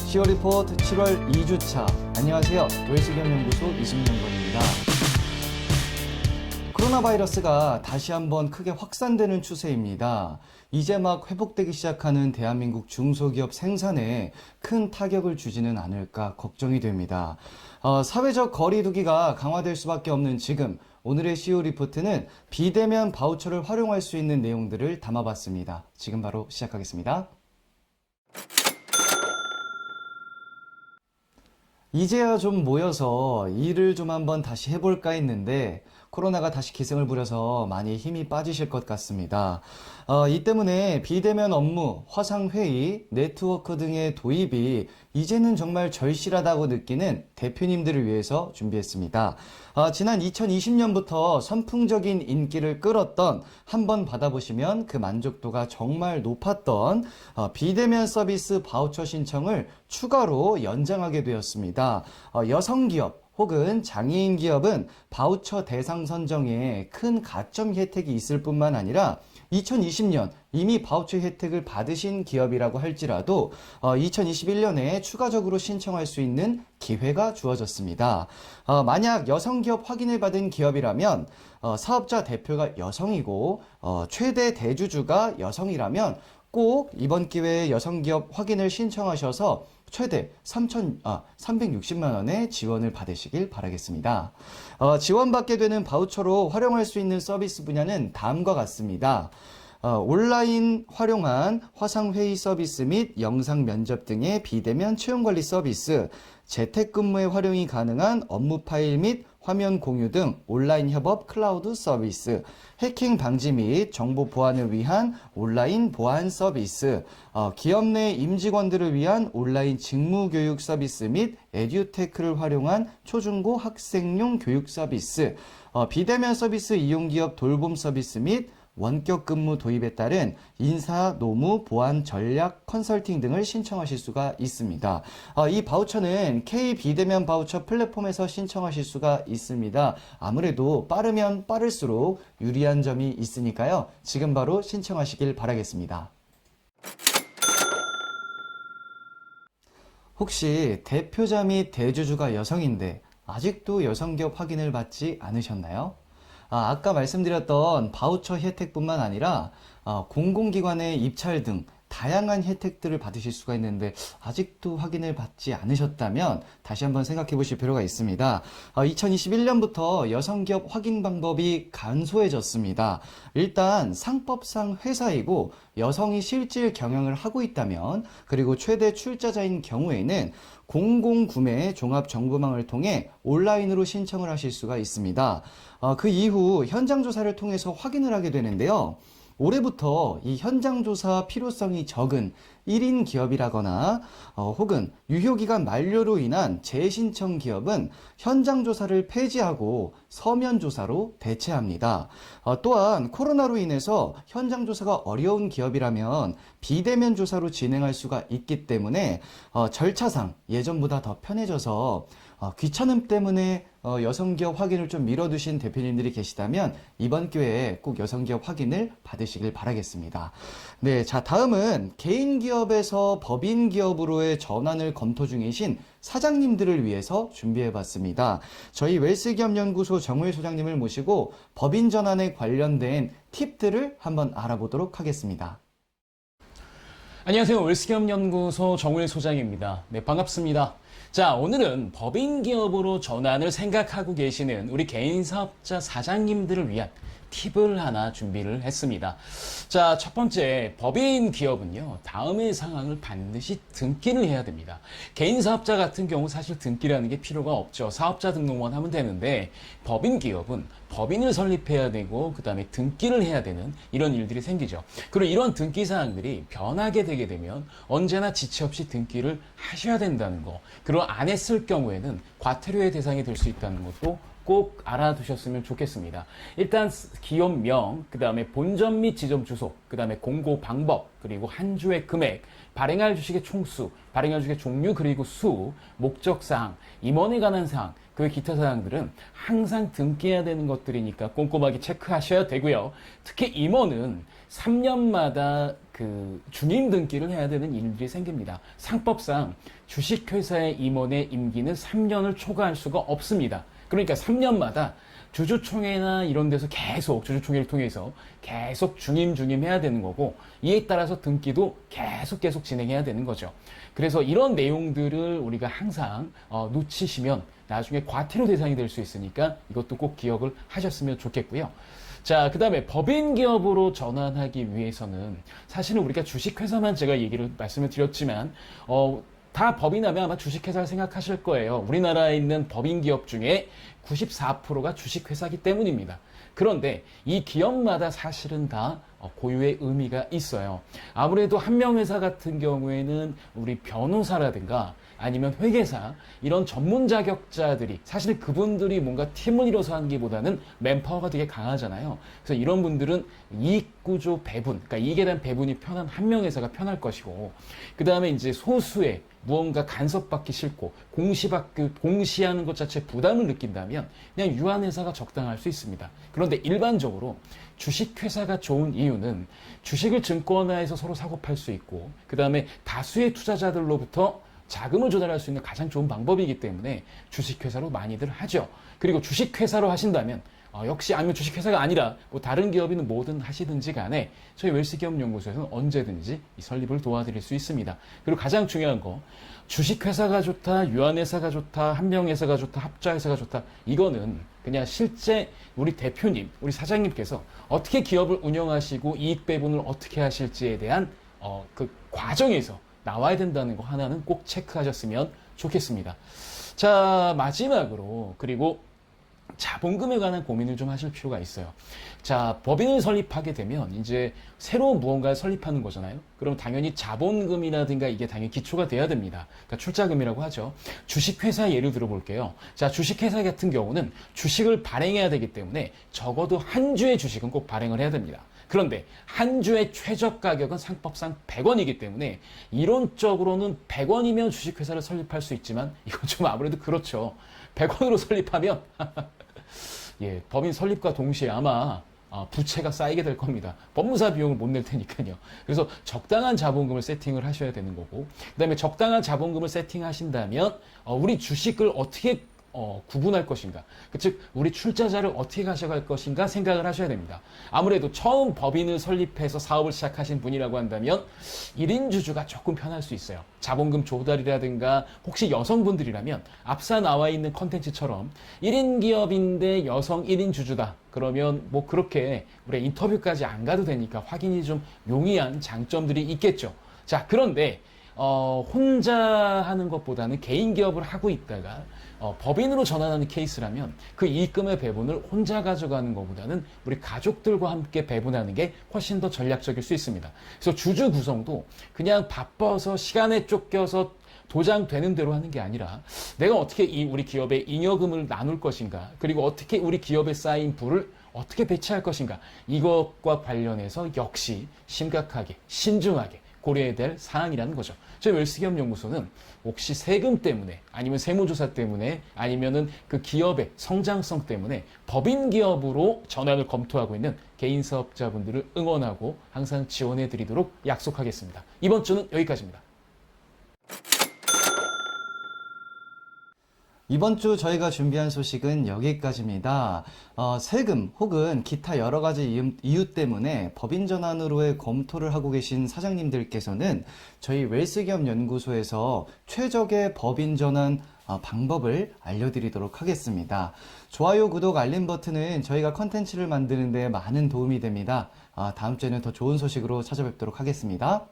시어 리포트 7월 2주차. 안녕하세요. 웰스겸연구소 이승용건입니다. 코로나 바이러스가 다시 한번 크게 확산되는 추세입니다. 이제 막 회복되기 시작하는 대한민국 중소기업 생산에 큰 타격을 주지는 않을까 걱정이 됩니다. 사회적 거리 두기가 강화될 수밖에 없는 지금, 오늘의 시오 리포트는 비대면 바우처를 활용할 수 있는 내용들을 담아봤습니다. 지금 바로 시작하겠습니다. 이제야 좀 모여서 일을 좀 한번 다시 해볼까 했는데 코로나가 다시 기승을 부려서 많이 힘이 빠지실 것 같습니다. 이 때문에 비대면 업무, 화상회의, 네트워크 등의 도입이 이제는 정말 절실하다고 느끼는 대표님들을 위해서 준비했습니다. 지난 2020년부터 선풍적인 인기를 끌었던, 한번 받아보시면 그 만족도가 정말 높았던 비대면 서비스 바우처 신청을 추가로 연장하게 되었습니다. 여성기업 혹은 장애인 기업은 바우처 대상 선정에 큰 가점 혜택이 있을 뿐만 아니라 2020년 이미 바우처 혜택을 받으신 기업이라고 할지라도 2021년에 추가적으로 신청할 수 있는 기회가 주어졌습니다. 만약 여성기업 확인을 받은 기업이라면 사업자 대표가 여성이고 최대 대주주가 여성이라면 꼭 이번 기회에 여성기업 확인을 신청하셔서 최대 360만 원의 지원을 받으시길 바라겠습니다. 지원받게 되는 바우처로 활용할 수 있는 서비스 분야는 다음과 같습니다. 온라인 활용한 화상회의 서비스 및 영상 면접 등의 비대면 채용관리 서비스, 재택근무에 활용이 가능한 업무 파일 및 화면 공유 등 온라인 협업 클라우드 서비스, 해킹 방지 및 정보 보안을 위한 온라인 보안 서비스, 기업 내 임직원들을 위한 온라인 직무 교육 서비스 및 에듀테크를 활용한 초중고 학생용 교육 서비스, 비대면 서비스 이용 기업 돌봄 서비스 및 원격 근무 도입에 따른 인사, 노무, 보안 전략 컨설팅 등을 신청하실 수가 있습니다. 이 바우처는 K 비대면 바우처 플랫폼에서 신청하실 수가 있습니다. 아무래도 빠르면 빠를수록 유리한 점이 있으니까요. 지금 바로 신청하시길 바라겠습니다. 혹시 대표자 및 대주주가 여성인데 아직도 여성기업 확인을 받지 않으셨나요? 아까 말씀드렸던 바우처 혜택뿐만 아니라 공공기관의 입찰 등 다양한 혜택들을 받으실 수가 있는데 아직도 확인을 받지 않으셨다면 다시 한번 생각해 보실 필요가 있습니다. 2021년부터 여성기업 확인 방법이 간소해졌습니다. 일단 상법상 회사이고 여성이 실질 경영을 하고 있다면, 그리고 최대 출자자인 경우에는 공공구매 종합정보망을 통해 온라인으로 신청을 하실 수가 있습니다. 그 이후 현장조사를 통해서 확인을 하게 되는데요. 올해부터 이 현장조사 필요성이 적은 1인 기업이라거나 혹은 유효기간 만료로 인한 재신청 기업은 현장조사를 폐지하고 서면조사로 대체합니다. 또한 코로나로 인해서 현장조사가 어려운 기업이라면 비대면 조사로 진행할 수가 있기 때문에 절차상 예전보다 더 편해져서 귀찮음 때문에 여성기업 확인을 좀 미뤄두신 대표님들이 계시다면 이번 기회에 꼭 여성기업 확인을 받으시길 바라겠습니다. 네, 자, 다음은 개인기업에서 법인기업으로의 전환을 검토 중이신 사장님들을 위해서 준비해봤습니다. 저희 웰스기업연구소 정우일 소장님을 모시고 법인 전환에 관련된 팁들을 한번 알아보도록 하겠습니다. 안녕하세요. 웰스기업연구소 정우일 소장입니다. 네, 반갑습니다. 자, 오늘은 법인 기업으로 전환을 생각하고 계시는 우리 개인 사업자 사장님들을 위한 팁을 하나 준비를 했습니다. 자, 첫 번째, 법인 기업은요, 다음의 상황을 반드시 등기를 해야 됩니다. 개인 사업자 같은 경우 사실 등기라는 게 필요가 없죠. 사업자 등록만 하면 되는데, 법인 기업은 법인을 설립해야 되고, 그 다음에 등기를 해야 되는 이런 일들이 생기죠. 그리고 이런 등기 사항들이 변하게 되게 되면 언제나 지체 없이 등기를 하셔야 된다는 거. 그리고 안 했을 경우에는 과태료의 대상이 될 수 있다는 것도 꼭 알아두셨으면 좋겠습니다. 일단 기업명, 그 다음에 본점 및 지점 주소, 그 다음에 공고 방법, 그리고 한 주의 금액, 발행할 주식의 총수, 발행할 주식의 종류 그리고 수, 목적사항, 임원에 관한 사항, 그 외 기타 사항들은 항상 등기해야 되는 것들이니까 꼼꼼하게 체크하셔야 되고요. 특히 임원은 3년마다 그 중임 등기를 해야 되는 일들이 생깁니다. 상법상 주식회사의 임원의 임기는 3년을 초과할 수가 없습니다. 그러니까 3년마다 주주총회나 이런 데서 계속 주주총회를 통해서 계속 중임 해야 되는 거고, 이에 따라서 등기도 계속 진행해야 되는 거죠. 그래서 이런 내용들을 우리가 항상 놓치시면 나중에 과태료 대상이 될 수 있으니까 이것도 꼭 기억을 하셨으면 좋겠고요. 자, 그 다음에 법인 기업으로 전환하기 위해서는 사실은 우리가 주식회사만 제가 말씀을 드렸지만 다 법인하면 아마 주식회사를 생각하실 거예요. 우리나라에 있는 법인 기업 중에 94%가 주식회사이기 때문입니다. 그런데 이 기업마다 사실은 다 고유의 의미가 있어요. 아무래도 한명회사 같은 경우에는 우리 변호사라든가 아니면 회계사 이런 전문 자격자들이 사실 그분들이 뭔가 팀을 이뤄서 하는 게보다는 맨파워가 되게 강하잖아요. 그래서 이런 분들은 이익구조 배분, 그러니까 이익에 대한 배분이 편한 한명회사가 편할 것이고, 그 다음에 이제 소수의 무언가 간섭받기 싫고 공시하는 것 자체에 부담을 느낀다면 그냥 유한회사가 적당할 수 있습니다. 그런데 일반적으로 주식회사가 좋은 이유는 주식을 증권화해서 서로 사고팔 수 있고, 그 다음에 다수의 투자자들로부터 자금을 조달할 수 있는 가장 좋은 방법이기 때문에 주식회사로 많이들 하죠. 그리고 주식회사로 하신다면 역시 아니면 주식회사가 아니라 뭐 다른 기업이는 뭐든 하시든지 간에 저희 웰스기업연구소에서는 언제든지 이 설립을 도와드릴 수 있습니다. 그리고 가장 중요한 거, 주식회사가 좋다, 유한회사가 좋다, 한명회사가 좋다, 합자회사가 좋다, 이거는 그냥 실제 우리 대표님, 우리 사장님께서 어떻게 기업을 운영하시고 이익 배분을 어떻게 하실지에 대한 그 과정에서 나와야 된다는 거 하나는 꼭 체크하셨으면 좋겠습니다. 자, 마지막으로 그리고 자본금에 관한 고민을 좀 하실 필요가 있어요. 자, 법인을 설립하게 되면 이제 새로 무언가를 설립하는 거잖아요. 그럼 당연히 자본금이라든가 이게 당연히 기초가 돼야 됩니다. 그러니까 출자금이라고 하죠. 주식회사 예를 들어볼게요. 자, 주식회사 같은 경우는 주식을 발행해야 되기 때문에 적어도 한 주의 주식은 꼭 발행을 해야 됩니다. 그런데 한 주의 최저 가격은 상법상 100원이기 때문에 이론적으로는 100원이면 주식회사를 설립할 수 있지만 이건 좀 아무래도 그렇죠. 100원으로 설립하면 예, 법인 설립과 동시에 아마 부채가 쌓이게 될 겁니다. 법무사 비용을 못 낼 테니까요. 그래서 적당한 자본금을 세팅을 하셔야 되는 거고, 그 다음에 적당한 자본금을 세팅하신다면 우리 주식을 어떻게 구분할 것인가, 즉 우리 출자자를 어떻게 가져갈 것인가 생각을 하셔야 됩니다. 아무래도 처음 법인을 설립해서 사업을 시작하신 분이라고 한다면 1인 주주가 조금 편할 수 있어요. 자본금 조달이라든가 혹시 여성분들이라면 앞서 나와 있는 컨텐츠처럼 1인 기업인데 여성 1인 주주다. 그러면 뭐 그렇게 우리 인터뷰까지 안 가도 되니까 확인이 좀 용이한 장점들이 있겠죠. 자, 그런데 혼자 하는 것보다는 개인 기업을 하고 있다가 법인으로 전환하는 케이스라면 그 이익금의 배분을 혼자 가져가는 것보다는 우리 가족들과 함께 배분하는 게 훨씬 더 전략적일 수 있습니다. 그래서 주주 구성도 그냥 바빠서 시간에 쫓겨서 도장되는 대로 하는 게 아니라 내가 어떻게 우리 기업의 잉여금을 나눌 것인가, 그리고 어떻게 우리 기업에 쌓인 부를 어떻게 배치할 것인가, 이것과 관련해서 역시 심각하게 신중하게 고려해야 될 사항이라는 거죠. 저희 웰스기업연구소는 혹시 세금 때문에 아니면 세무조사 때문에 아니면은 그 기업의 성장성 때문에 법인 기업으로 전환을 검토하고 있는 개인 사업자분들을 응원하고 항상 지원해 드리도록 약속하겠습니다. 이번 주는 여기까지입니다. 이번 주 저희가 준비한 소식은 여기까지입니다. 세금 혹은 기타 여러 가지 이유 때문에 법인 전환으로의 검토를 하고 계신 사장님들께서는 저희 웰스기업연구소에서 최적의 법인 전환 방법을 알려드리도록 하겠습니다. 좋아요, 구독, 알림 버튼은 저희가 컨텐츠를 만드는 데 많은 도움이 됩니다. 다음 주에는 더 좋은 소식으로 찾아뵙도록 하겠습니다.